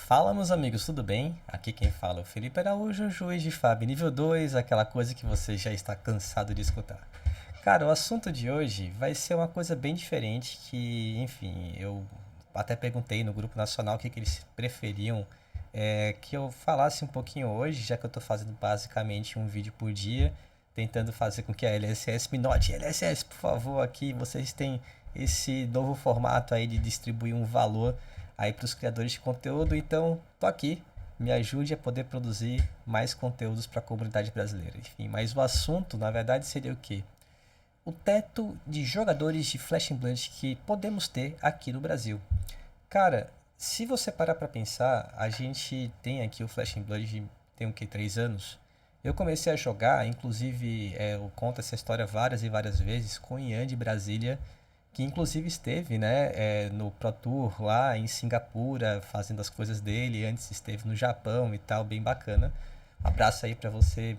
Fala, meus amigos, tudo bem? Aqui quem fala é o Felipe Araújo, juiz de FAB nível 2, aquela coisa que você já está cansado de escutar. Cara, o assunto de hoje vai ser uma coisa bem diferente que, enfim, eu até perguntei no grupo nacional o que eles preferiam que eu falasse um pouquinho hoje, já que eu estou fazendo basicamente um vídeo por dia, tentando fazer com que a LSS me note. LSS, por favor, aqui vocês têm esse novo formato aí de distribuir um valor aí para os criadores de conteúdo, então tô aqui, me ajude a poder produzir mais conteúdos para a comunidade brasileira. Enfim, mas o assunto, na verdade, seria o quê? O teto de jogadores de Flash and Blood que podemos ter aqui no Brasil. Cara, se você parar para pensar, a gente tem aqui o Flash and Blood tem o que, 3 anos? Eu comecei a jogar, inclusive eu conto essa história várias e várias vezes com o Ian de Brasília, que inclusive esteve, né, no Pro Tour lá em Singapura, fazendo as coisas dele, antes esteve no Japão e tal, bem bacana. Um abraço aí pra você,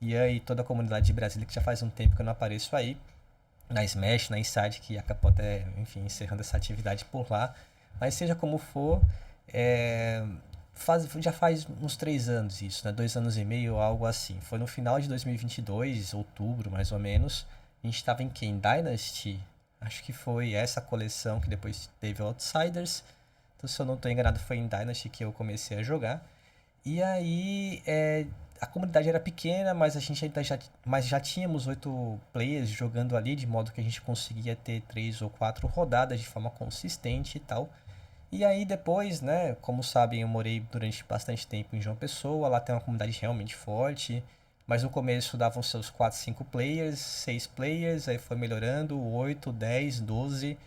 Ian, e toda a comunidade de Brasília, que já faz um tempo que eu não apareço aí, na Smash, na Inside, que acabou até, enfim, encerrando essa atividade por lá. Mas seja como for, é, já faz uns 3 anos isso, né? 2 anos e meio, algo assim. Foi no final de 2022, outubro mais ou menos. A gente estava em quem? Dynasty? Acho que foi essa coleção que depois teve Outsiders. Então, se eu não estou enganado, foi em Dynasty que eu comecei a jogar. E aí, a comunidade era pequena, mas a gente ainda já tínhamos 8 players jogando ali, de modo que a gente conseguia ter 3 ou 4 rodadas de forma consistente e tal. E aí depois, né, como sabem, eu morei durante bastante tempo em João Pessoa, lá tem uma comunidade realmente forte, mas no começo davam seus 4 5 players, 6 players, aí foi melhorando, 8 10 12.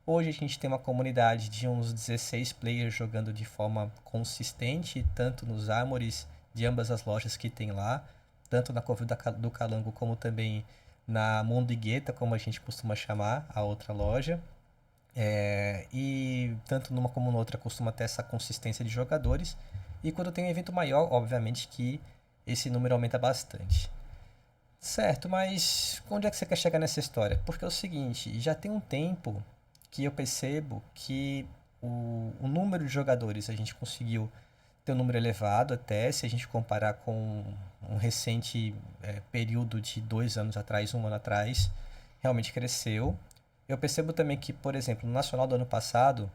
Hoje a gente tem uma comunidade de uns 16 players jogando de forma consistente, tanto nos armores de ambas as lojas que tem lá, tanto na Covil do Calango como também na Mundo Guetta, como a gente costuma chamar, a outra loja. E tanto numa como noutra costuma ter essa consistência de jogadores. E quando tem um evento maior, obviamente que esse número aumenta bastante. Certo, mas onde é que você quer chegar nessa história? Porque é o seguinte, já tem um tempo que eu percebo que o número de jogadores a gente conseguiu ter um número elevado até, se a gente comparar com um recente período de 2 anos atrás, um ano atrás, realmente cresceu. Eu percebo também que, por exemplo, no Nacional do ano passado,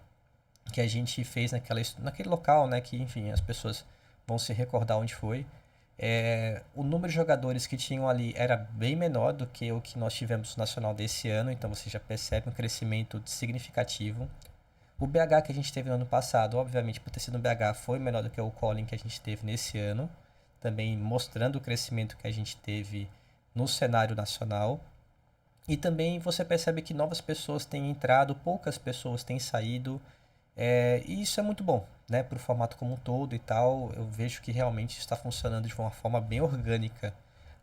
que a gente fez naquele local, né, que enfim as pessoas vão se recordar onde foi, o número de jogadores que tinham ali era bem menor do que o que nós tivemos no Nacional desse ano, então você já percebe um crescimento significativo. O BH que a gente teve no ano passado, obviamente por ter sido um BH, foi menor do que o Colin que a gente teve nesse ano, também mostrando o crescimento que a gente teve no cenário nacional. E também você percebe que novas pessoas têm entrado, poucas pessoas têm saído, e isso é muito bom, né, para o formato como um todo e tal. Eu vejo que realmente está funcionando de uma forma bem orgânica.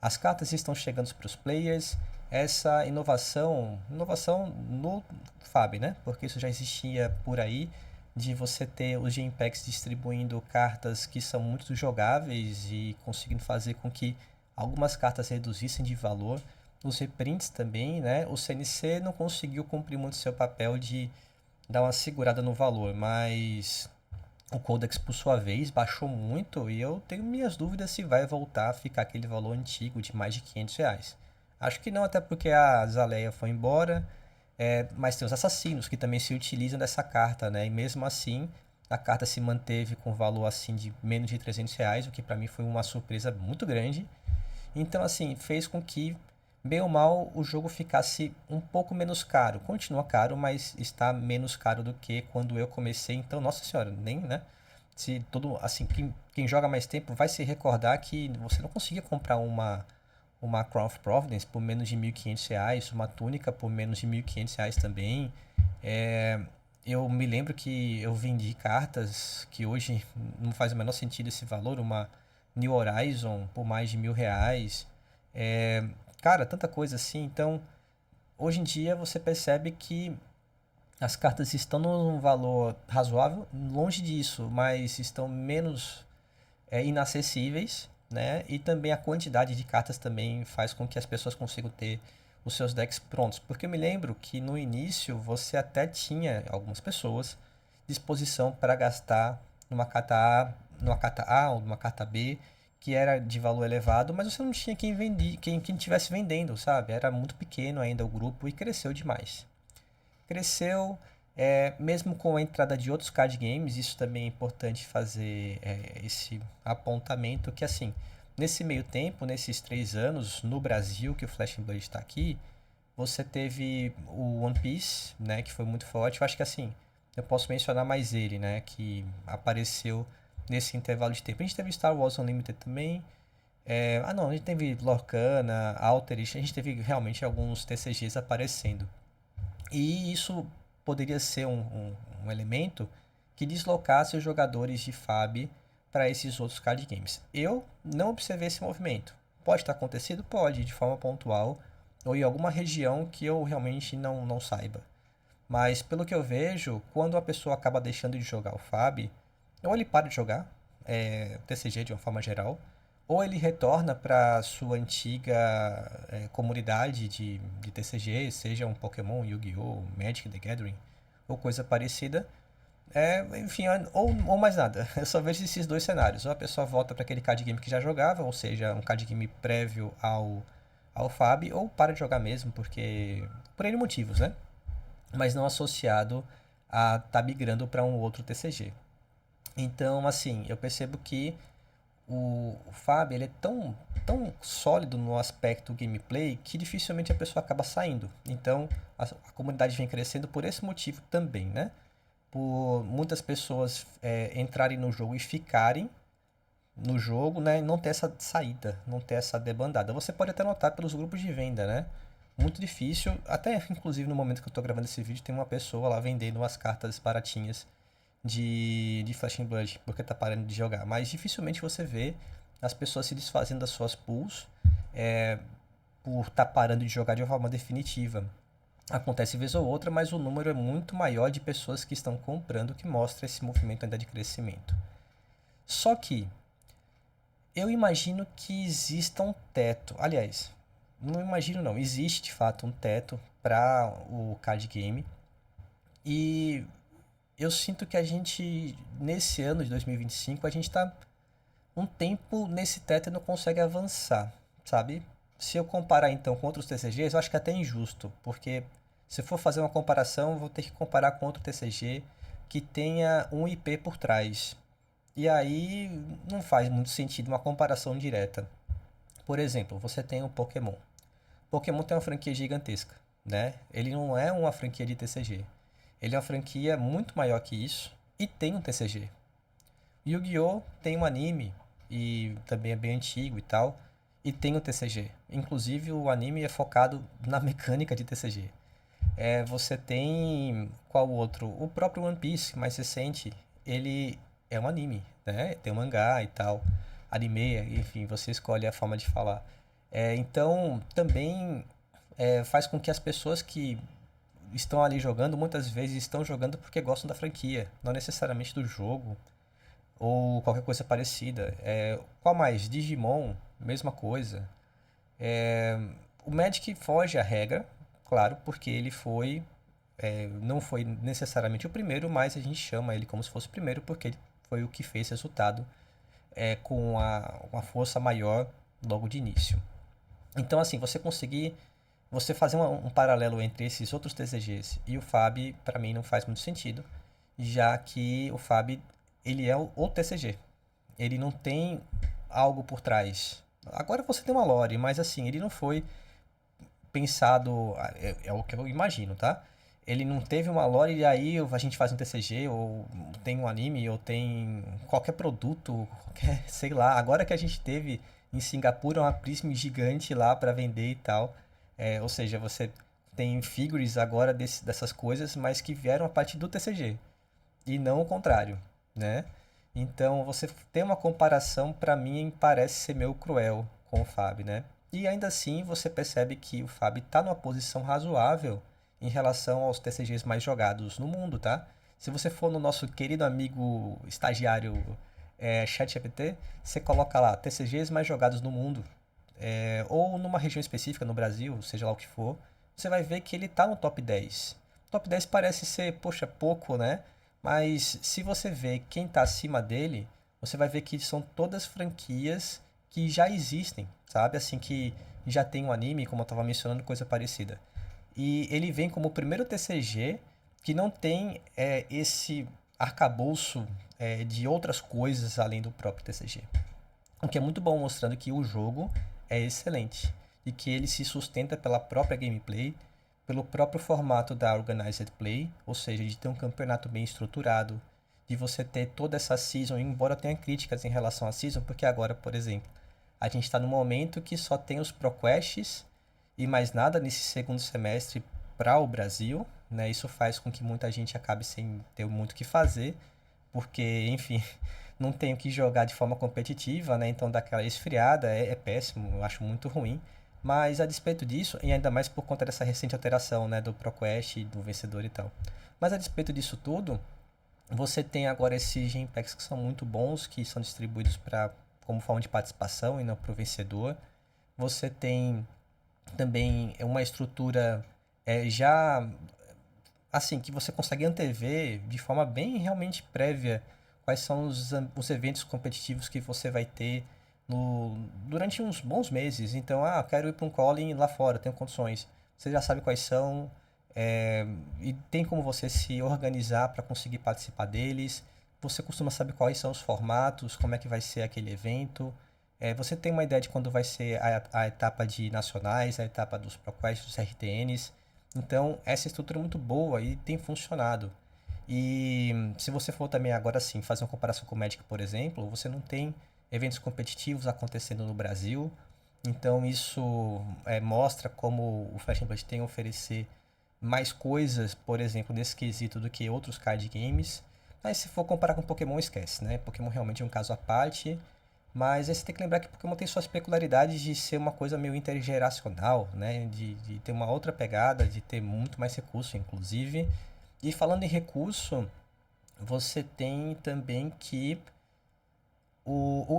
As cartas estão chegando para os players, essa inovação no FAB, né, porque isso já existia por aí, de você ter os Genpacks distribuindo cartas que são muito jogáveis e conseguindo fazer com que algumas cartas reduzissem de valor. Os reprints também, né? O CNC não conseguiu cumprir muito seu papel de dar uma segurada no valor, mas o Codex, por sua vez, baixou muito e eu tenho minhas dúvidas se vai voltar a ficar aquele valor antigo de mais de R$ 500. Acho que não, até porque a Zaleia foi embora, mas tem os assassinos que também se utilizam dessa carta, né? E mesmo assim, a carta se manteve com valor assim de menos de R$ 300, o que para mim foi uma surpresa muito grande. Então, assim, fez com que, bem ou mal, o jogo ficasse um pouco menos caro. Continua caro, mas está menos caro do que quando eu comecei. Então, nossa senhora, nem, né? Se todo, assim, quem joga mais tempo vai se recordar que você não conseguia comprar uma Crown of Providence por menos de R$ 1.500, uma túnica por menos de R$ 1.500 também. É, eu me lembro que eu vendi cartas que hoje não faz o menor sentido esse valor, uma New Horizon por mais de R$ 1.000. É, cara, tanta coisa assim. Então, hoje em dia você percebe que as cartas estão num valor razoável, longe disso, mas estão menos inacessíveis, né? E também a quantidade de cartas também faz com que as pessoas consigam ter os seus decks prontos. Porque eu me lembro que no início você até tinha algumas pessoas disposição para gastar numa carta A ou numa carta B, que era de valor elevado, mas você não tinha quem vendia, quem tivesse vendendo, sabe? Era muito pequeno ainda o grupo e cresceu demais. Cresceu, mesmo com a entrada de outros card games, isso também é importante fazer esse apontamento que assim, nesse meio tempo, nesses 3 anos, no Brasil, que o Flash and Blood está aqui, você teve o One Piece, né, que foi muito forte. Eu acho que assim, eu posso mencionar mais ele, né, que apareceu nesse intervalo de tempo. A gente teve Star Wars Unlimited também. Não, a gente teve Lorcana, Altered, a gente teve realmente alguns TCGs aparecendo. E isso poderia ser um elemento que deslocasse os jogadores de FAB para esses outros card games. Eu não observei esse movimento. Pode estar acontecido? Pode, de forma pontual, ou em alguma região que eu realmente não saiba. Mas pelo que eu vejo, quando a pessoa acaba deixando de jogar o FAB, ou ele para de jogar TCG de uma forma geral, ou ele retorna para sua antiga comunidade de TCG, seja um Pokémon, Yu-Gi-Oh!, Magic the Gathering, ou coisa parecida. Enfim, ou mais nada. Eu só vejo esses dois cenários. Ou a pessoa volta para aquele card game que já jogava, ou seja, um card game prévio ao FAB, ou para de jogar mesmo, porque por N motivos, né? Mas não associado a estar migrando para um outro TCG. Então, assim, eu percebo que o FAB ele é tão sólido no aspecto gameplay que dificilmente a pessoa acaba saindo. Então, a comunidade vem crescendo por esse motivo também, né? Por muitas pessoas entrarem no jogo e ficarem no jogo, né? E não ter essa saída, não ter essa debandada. Você pode até notar pelos grupos de venda, né? Muito difícil, até inclusive no momento que eu estou gravando esse vídeo, tem uma pessoa lá vendendo umas cartas baratinhas de Flash and Blood, porque tá parando de jogar. Mas dificilmente você vê as pessoas se desfazendo das suas pools por estar parando de jogar de uma forma definitiva. Acontece vez ou outra, mas o número é muito maior de pessoas que estão comprando, que mostra esse movimento ainda de crescimento. Só que eu imagino que exista um teto. Aliás, não imagino não, existe de fato um teto para o card game. E eu sinto que a gente, nesse ano de 2025, a gente está um tempo nesse teto e não consegue avançar, sabe? Se eu comparar então com outros TCGs, eu acho que é até injusto, porque se for fazer uma comparação, eu vou ter que comparar com outro TCG que tenha um IP por trás. E aí não faz muito sentido uma comparação direta. Por exemplo, você tem o Pokémon. Pokémon tem uma franquia gigantesca, né? Ele não é uma franquia de TCG. Ele é uma franquia muito maior que isso e tem um TCG. Yu-Gi-Oh! Tem um anime e também é bem antigo e tal, e tem um TCG. Inclusive o anime é focado na mecânica de TCG. Você tem qual outro? O próprio One Piece, mais recente, ele é um anime, né? Tem um mangá e tal, anime, enfim, você escolhe a forma de falar. Então, também faz com que as pessoas que estão ali jogando, muitas vezes estão jogando porque gostam da franquia, não necessariamente do jogo ou qualquer coisa parecida. Qual mais? Digimon, mesma coisa. O Magic foge à regra, claro, porque ele não foi necessariamente o primeiro, mas a gente chama ele como se fosse o primeiro porque ele foi o que fez resultado com uma força maior logo de início. Então, assim, você fazer um paralelo entre esses outros TCGs e o FAB, para mim, não faz muito sentido, já que o FAB ele é o TCG. Ele não tem algo por trás. Agora você tem uma lore, mas assim, ele não foi pensado, é o que eu imagino, tá? Ele não teve uma lore e aí a gente faz um TCG, ou tem um anime, ou tem qualquer produto, qualquer, sei lá. Agora que a gente teve em Singapura uma Prism gigante lá para vender e tal. Ou seja, você tem figures agora dessas coisas, mas que vieram a partir do TCG. E não o contrário, né? Então, você ter uma comparação, para mim, parece ser meio cruel com o Fab, né? E ainda assim, você percebe que o Fab está numa posição razoável em relação aos TCGs mais jogados no mundo, tá? Se você for no nosso querido amigo estagiário ChatGPT, você coloca lá TCGs mais jogados no mundo, ou numa região específica no Brasil, seja lá o que for, você vai ver que ele está no top 10. Top 10 parece ser, poxa, pouco, né? Mas se você vê quem está acima dele, você vai ver que são todas franquias que já existem, sabe? Assim que já tem um anime, como eu estava mencionando, coisa parecida. E ele vem como o primeiro TCG que não tem esse arcabouço de outras coisas além do próprio TCG. O que é muito bom, mostrando que o jogo é excelente e que ele se sustenta pela própria gameplay, pelo próprio formato da Organized Play, ou seja, de ter um campeonato bem estruturado, de você ter toda essa season, embora tenha críticas em relação à season, porque agora, por exemplo, a gente está no momento que só tem os ProQuests e mais nada nesse segundo semestre para o Brasil, né? Isso faz com que muita gente acabe sem ter muito o que fazer, porque, enfim, não tenho que jogar de forma competitiva, né? Então dá aquela esfriada, é péssimo, eu acho muito ruim. Mas a despeito disso, e ainda mais por conta dessa recente alteração, né, do ProQuest, do vencedor e tal. Mas a despeito disso tudo, você tem agora esses Gem Packs que são muito bons, que são distribuídos para como forma de participação e não para o vencedor. Você tem também uma estrutura já assim, que você consegue antever de forma bem realmente prévia quais são os eventos competitivos que você vai ter durante uns bons meses. Então, quero ir para um calling lá fora, tenho condições. Você já sabe quais são, e tem como você se organizar para conseguir participar deles. Você costuma saber quais são os formatos, como é que vai ser aquele evento. Você tem uma ideia de quando vai ser a etapa de nacionais, a etapa dos ProQuest, dos RTNs. Então, essa estrutura é muito boa e tem funcionado. E se você for também agora sim fazer uma comparação com o Magic, por exemplo, você não tem eventos competitivos acontecendo no Brasil. Então, isso mostra como o Flash and Blood tem a oferecer mais coisas, por exemplo, nesse quesito do que outros card games. Mas se for comparar com Pokémon, esquece, né? Pokémon realmente é um caso à parte. Mas aí você tem que lembrar que Pokémon tem suas peculiaridades de ser uma coisa meio intergeracional, né? De ter uma outra pegada, de ter muito mais recurso, inclusive. E falando em recurso, você tem também que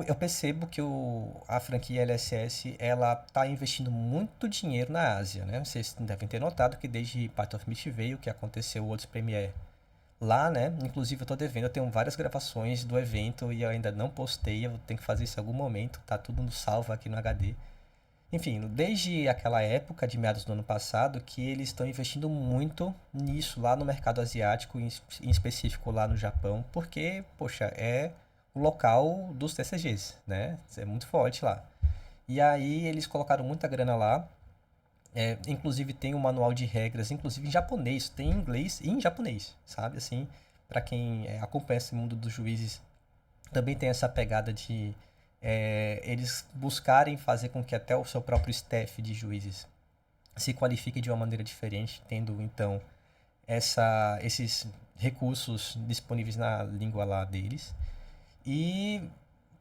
eu percebo que a franquia LSS ela está investindo muito dinheiro na Ásia, né? Vocês devem ter notado que desde Path of Mist veio, que aconteceu o World's Premiere lá, né? Inclusive eu tô devendo, eu tenho várias gravações do evento e eu ainda não postei, eu tenho que fazer isso em algum momento, tá tudo no salvo aqui no HD. Enfim, desde aquela época, de meados do ano passado, que eles estão investindo muito nisso lá no mercado asiático, em específico lá no Japão, porque, poxa, é o local dos TCGs, né? É muito forte lá. E aí eles colocaram muita grana lá, inclusive tem um manual de regras, inclusive em japonês, tem em inglês e em japonês, sabe? Assim, para quem acompanha esse mundo dos juízes, também tem essa pegada de eles buscarem fazer com que até o seu próprio staff de juízes se qualifique de uma maneira diferente, tendo então esses recursos disponíveis na língua lá deles. E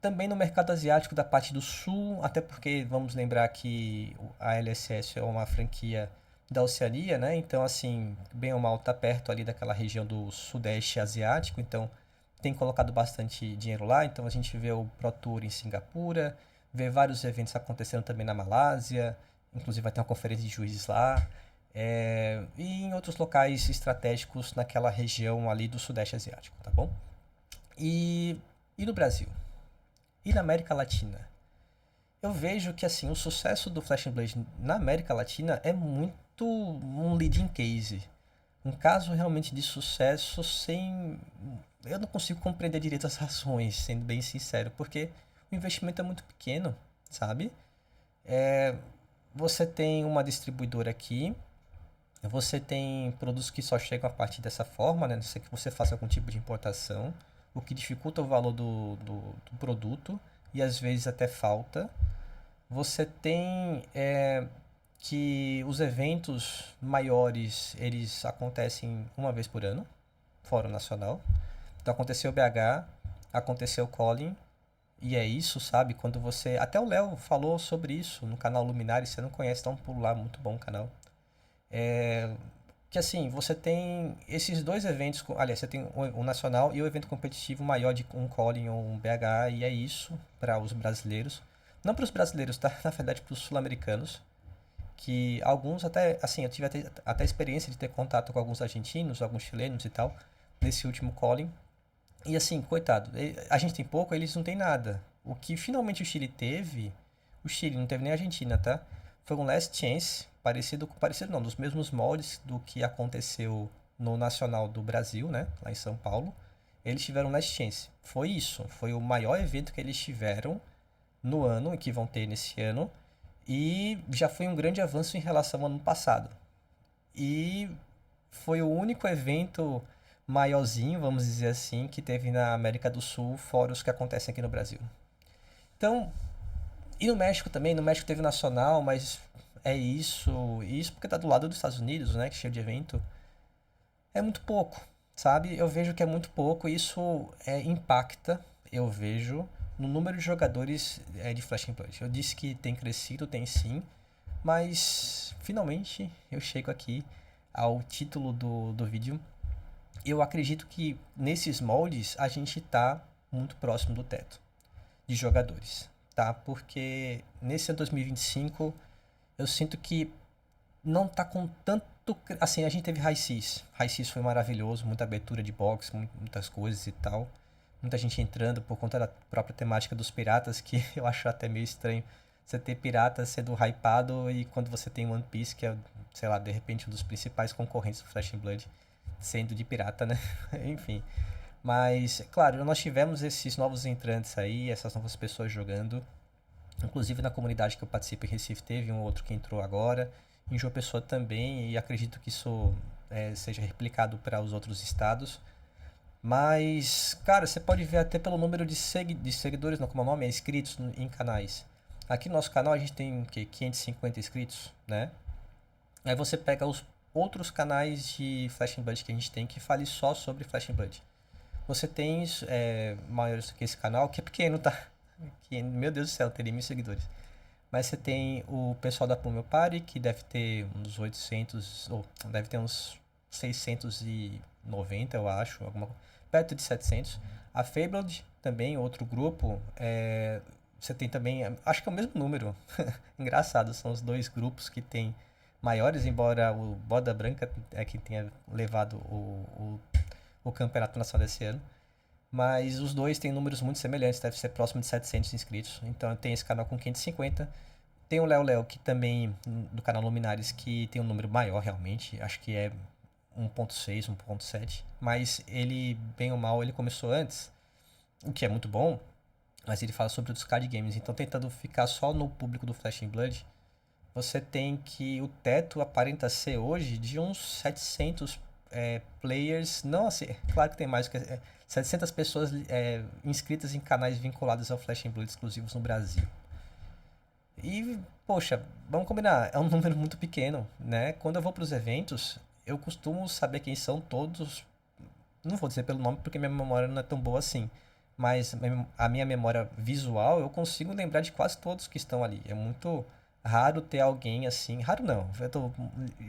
também no mercado asiático da parte do sul, até porque vamos lembrar que a LSS é uma franquia da Oceania, né? Então, assim, bem ou mal tá perto ali daquela região do sudeste asiático, então tem colocado bastante dinheiro lá. Então a gente vê o Pro Tour em Singapura, vê vários eventos acontecendo também na Malásia, inclusive vai ter uma conferência de juízes lá, e em outros locais estratégicos naquela região ali do sudeste asiático, tá bom? E, e no Brasil? E na América Latina? Eu vejo que assim o sucesso do Flash and Blade na América Latina é muito um leading case. Um caso realmente de sucesso sem. Eu não consigo compreender direito as razões, sendo bem sincero, porque o investimento é muito pequeno, sabe? É, Você tem uma distribuidora aqui, você tem produtos que só chegam a partir dessa forma, né? A não ser que você faça algum tipo de importação, o que dificulta o valor do produto e às vezes até falta. Você tem que os eventos maiores, eles acontecem uma vez por ano, fora o nacional. Então aconteceu o BH, aconteceu o Colin, e é isso, sabe? Quando você. Até o Léo falou sobre isso no canal Luminares, se você não conhece, dá um pulo lá, muito bom o canal. É, que assim, você tem esses dois eventos, aliás, você tem o nacional e o evento competitivo maior de um Colin ou um BH, e é isso para os brasileiros. Não para os brasileiros, tá? Na verdade, para os sul-americanos, que alguns até, assim, eu tive até experiência de ter contato com alguns argentinos, alguns chilenos e tal, nesse último calling. E assim, coitado, a gente tem pouco, eles não têm nada. O que finalmente o Chile não teve nem a Argentina, tá? Foi um last chance, parecido não, dos mesmos moldes do que aconteceu no Nacional do Brasil, né? Lá em São Paulo. Eles tiveram um last chance. Foi isso, foi o maior evento que eles tiveram no ano, e que vão ter nesse ano. E já foi um grande avanço em relação ao ano passado. E foi o único evento maiorzinho, vamos dizer assim, que teve na América do Sul, fora os que acontecem aqui no Brasil. Então, e no México também, no México teve nacional, mas é isso, e isso porque tá do lado dos Estados Unidos, né, que é cheio de evento. É muito pouco, sabe? Eu vejo que é muito pouco e isso impacta, eu vejo, no número de jogadores de Flash and Blood. Eu disse que tem crescido, tem sim, mas finalmente eu chego aqui ao título do vídeo. Eu acredito que nesses moldes a gente está muito próximo do teto de jogadores, tá? Porque nesse ano 2025 eu sinto que não tá com tanto. Assim, a gente teve High Seas. High Seas foi maravilhoso, muita abertura de box, muitas coisas e tal. Muita gente entrando por conta da própria temática dos piratas, que eu acho até meio estranho. Você ter pirata sendo hypado e quando você tem One Piece, que é, sei lá, de repente um dos principais concorrentes do Flash and Blood, sendo de pirata, né? Enfim. Mas, claro, nós tivemos esses novos entrantes aí, essas novas pessoas jogando. Inclusive na comunidade que eu participo em Recife teve um outro que entrou agora. Em João Pessoa também, e acredito que isso seja replicado para os outros estados. Mas, cara, você pode ver até pelo número de seguidores, não, como é o nome, inscritos em canais. Aqui no nosso canal a gente tem o quê? 550 inscritos, né? Aí você pega os outros canais de Flash and Blood que a gente tem que fale só sobre Flash and Blood. Você tem maiores do que esse canal, que é pequeno, tá? Que, meu Deus do céu, teria 1.000 seguidores. Mas você tem o pessoal da Plumel Party, que deve ter uns 800, ou deve ter uns 690, eu acho, perto de 700. A Fabled, também, outro grupo, você tem também, acho que é o mesmo número. Engraçado, são os dois grupos que tem maiores, embora o Boda Branca é que tenha levado o campeonato nacional desse ano. Mas os dois têm números muito semelhantes, deve ser próximo de 700 inscritos. Então tem esse canal com 550. Tem o Léo Léo, que também, do canal Luminares, que tem um número maior realmente. Acho que é 1.6, 1.7. Mas ele, bem ou mal, ele começou antes. O que é muito bom. Mas ele fala sobre os card games. Então tentando ficar só no público do Flash and Blood, você tem que o teto aparenta ser hoje de uns 700 players, não assim, claro que tem mais, 700 pessoas inscritas em canais vinculados ao Flash and Blood exclusivos no Brasil. E, poxa, vamos combinar, é um número muito pequeno, né? Quando eu vou para os eventos, eu costumo saber quem são todos, não vou dizer pelo nome porque minha memória não é tão boa assim, mas a minha memória visual eu consigo lembrar de quase todos que estão ali. É muito raro ter alguém assim, raro não, eu tô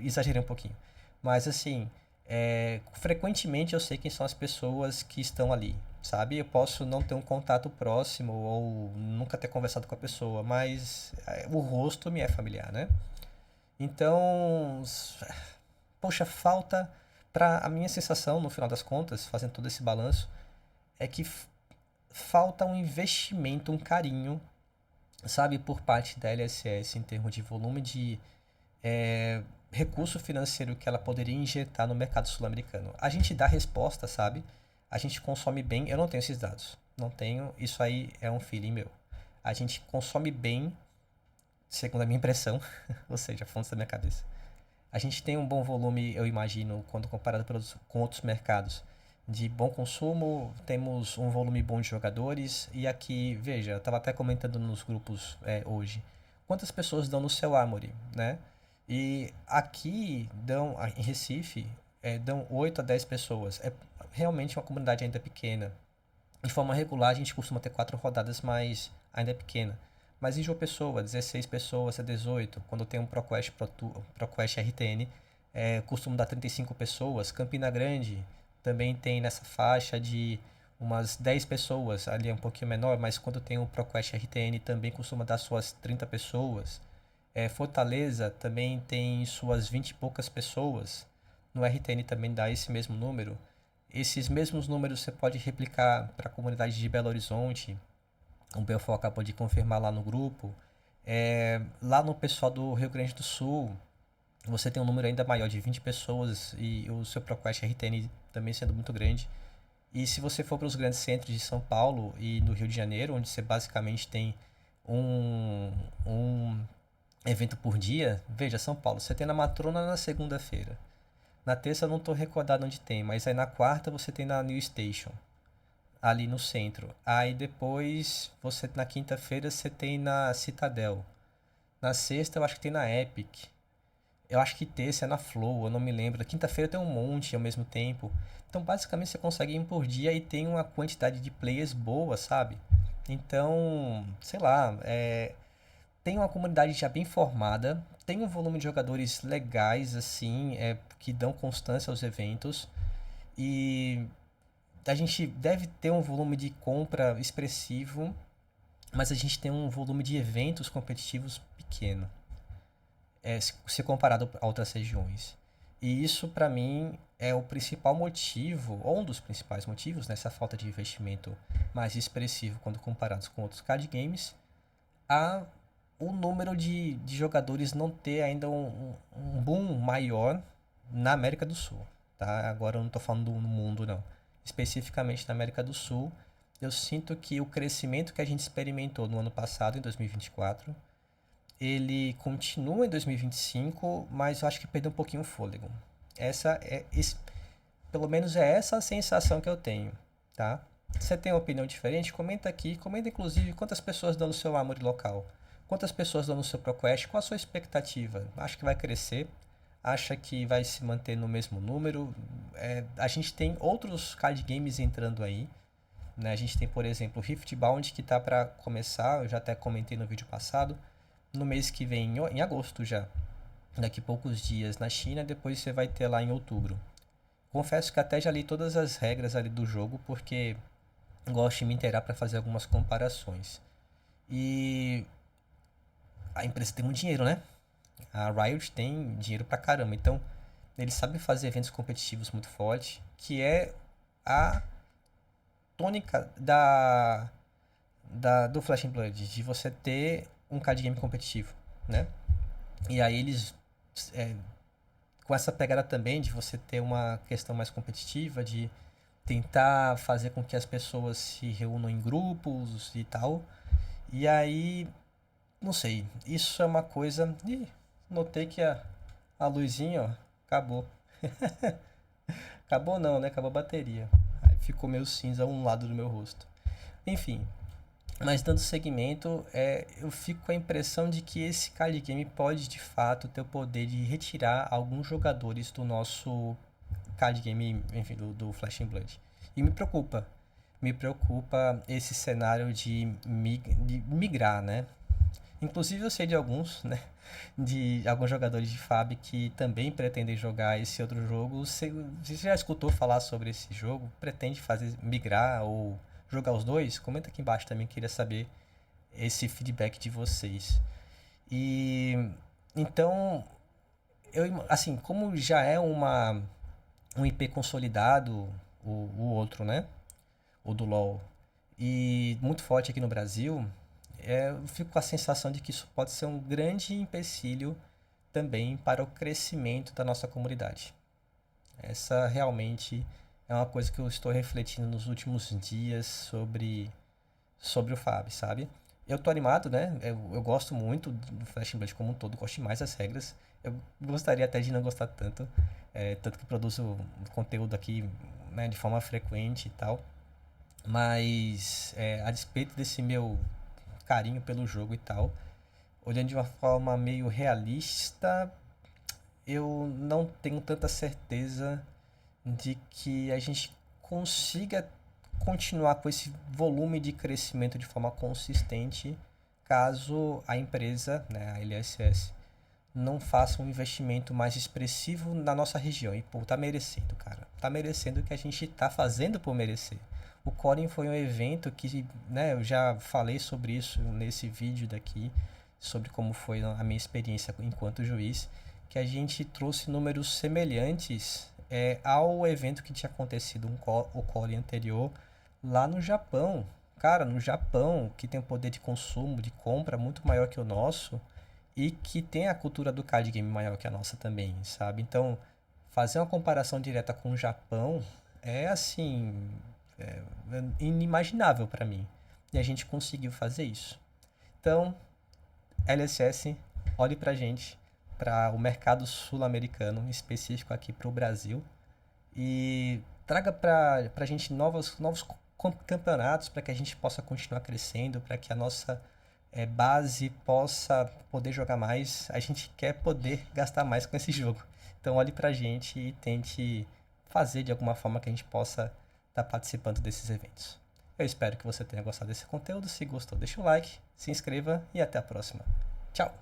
exagerando um pouquinho, mas assim, frequentemente eu sei quem são as pessoas que estão ali, sabe? Eu posso não ter um contato próximo ou nunca ter conversado com a pessoa, mas o rosto me é familiar, né? Então, poxa, falta, para a minha sensação no final das contas, fazendo todo esse balanço, é que falta um investimento, um carinho, sabe, por parte da LSS em termos de volume de recurso financeiro que ela poderia injetar no mercado sul-americano. A gente dá resposta, sabe? A gente consome bem. Eu não tenho esses dados. Não tenho. Isso aí é um feeling meu. A gente consome bem, segundo a minha impressão, ou seja, fontes da minha cabeça. A gente tem um bom volume, eu imagino, quando comparado com outros mercados, de bom consumo, temos um volume bom de jogadores. E aqui, veja, eu estava até comentando nos grupos hoje, quantas pessoas dão no seu Armory, né? E aqui dão, em Recife, dão 8 a 10 pessoas. É realmente uma comunidade ainda pequena. De forma regular, a gente costuma ter 4 rodadas, mas ainda é pequena. Mas em João Pessoa, 16 pessoas a 18. Quando tem um ProQuest RTN, costuma dar 35 pessoas. Campina Grande também tem nessa faixa de umas 10 pessoas. Ali é um pouquinho menor, mas quando tem um ProQuest RTN também costuma dar suas 30 pessoas. Fortaleza também tem suas 20 e poucas pessoas. No RTN também dá esse mesmo número. Esses mesmos números você pode replicar para a comunidade de Belo Horizonte. O Belfort acabou de confirmar lá no grupo. Lá no pessoal do Rio Grande do Sul, você tem um número ainda maior de 20 pessoas e o seu ProQuest RTN também sendo muito grande. E se você for para os grandes centros de São Paulo e no Rio de Janeiro, onde você basicamente tem um, um evento por dia, veja, São Paulo, você tem na Matrona na segunda-feira. Na terça eu não estou recordado onde tem, mas aí na quarta você tem na New Station, ali no centro. Aí depois, você na quinta-feira você tem na Citadel. Na sexta eu acho que tem na Epic. Eu acho que terça é na Flow, eu não me lembro. Quinta-feira tem um monte ao mesmo tempo. Então, basicamente, você consegue um por dia e tem uma quantidade de players boa, sabe? Então, sei lá, tem uma comunidade já bem formada, tem um volume de jogadores legais, assim, que dão constância aos eventos. E a gente deve ter um volume de compra expressivo, mas a gente tem um volume de eventos competitivos pequeno, se comparado a outras regiões. E isso, para mim, é o principal motivo, ou um dos principais motivos, nessa falta de investimento mais expressivo quando comparados com outros card games, a o número de jogadores não ter ainda um boom maior na América do Sul. Tá? Agora eu não estou falando do mundo, não. Especificamente na América do Sul, eu sinto que o crescimento que a gente experimentou no ano passado, em 2024, ele continua em 2025, mas eu acho que perdeu um pouquinho o fôlego. Pelo menos é essa a sensação que eu tenho, tá? Você tem uma opinião diferente? Comenta aqui, comenta inclusive quantas pessoas dão no seu Armory local, quantas pessoas dão no seu ProQuest, qual a sua expectativa? Acha que vai crescer? Acha que vai se manter no mesmo número? A gente tem outros card games entrando aí, né? A gente tem, por exemplo, o Riftbound, que está para começar, eu já até comentei no vídeo passado, no mês que vem, em agosto já, daqui a poucos dias na China, depois você vai ter lá em outubro. Confesso que até já li todas as regras ali do jogo, porque gosto de me inteirar para fazer algumas comparações. E a empresa tem muito dinheiro, né? A Riot tem dinheiro pra caramba, então eles sabem fazer eventos competitivos muito fortes, que é a tônica do Flash and Blood, de você ter um card game competitivo, né? E aí eles, é, com essa pegada também de você ter uma questão mais competitiva, de tentar fazer com que as pessoas se reúnam em grupos e tal. E aí, não sei, isso é uma coisa. Ih, notei que a luzinha, ó, acabou. Acabou não, né? Acabou a bateria. Aí ficou meio cinza um lado do meu rosto. Enfim, mas dando seguimento, eu fico com a impressão de que esse card game pode de fato ter o poder de retirar alguns jogadores do nosso card game, enfim, do Flash and Blood. E me preocupa esse cenário de migrar, né? Inclusive eu sei de alguns, né? De alguns jogadores de FAB que também pretendem jogar esse outro jogo. Você já escutou falar sobre esse jogo? Pretende fazer migrar ou jogar os dois? Comenta aqui embaixo também, queria saber esse feedback de vocês. E então, assim, como já é um IP consolidado, o outro, né? O do LoL, e muito forte aqui no Brasil, eu fico com a sensação de que isso pode ser um grande empecilho também para o crescimento da nossa comunidade. Essa realmente é uma coisa que eu estou refletindo nos últimos dias sobre o Fab, sabe? Eu tô animado, né? Eu gosto muito do Flash Blood como um todo, gosto demais das regras. Eu gostaria até de não gostar tanto, tanto que produzo conteúdo aqui, né, de forma frequente e tal. Mas, a despeito desse meu carinho pelo jogo e tal, olhando de uma forma meio realista, eu não tenho tanta certeza de que a gente consiga continuar com esse volume de crescimento de forma consistente caso a empresa, né, a LSS, não faça um investimento mais expressivo na nossa região. E, pô, tá merecendo, cara. Tá merecendo o que a gente tá fazendo por merecer. O Corem foi um evento que, né, eu já falei sobre isso nesse vídeo daqui, sobre como foi a minha experiência enquanto juiz, que a gente trouxe números semelhantes ao evento que tinha acontecido o Core anterior lá no Japão. Cara, no Japão, que tem um poder de consumo, de compra muito maior que o nosso e que tem a cultura do card game maior que a nossa também, sabe? Então, fazer uma comparação direta com o Japão é assim, é inimaginável para mim. E a gente conseguiu fazer isso. Então, LSS, olhe pra gente, para o mercado sul-americano, específico aqui para o Brasil, e traga pra gente novos campeonatos para que a gente possa continuar crescendo, para que a nossa base possa poder jogar mais. A gente quer poder gastar mais com esse jogo. Então olhe pra gente e tente fazer de alguma forma que a gente possa estar participando desses eventos. Eu espero que você tenha gostado desse conteúdo. Se gostou, deixa o like, se inscreva e até a próxima. Tchau!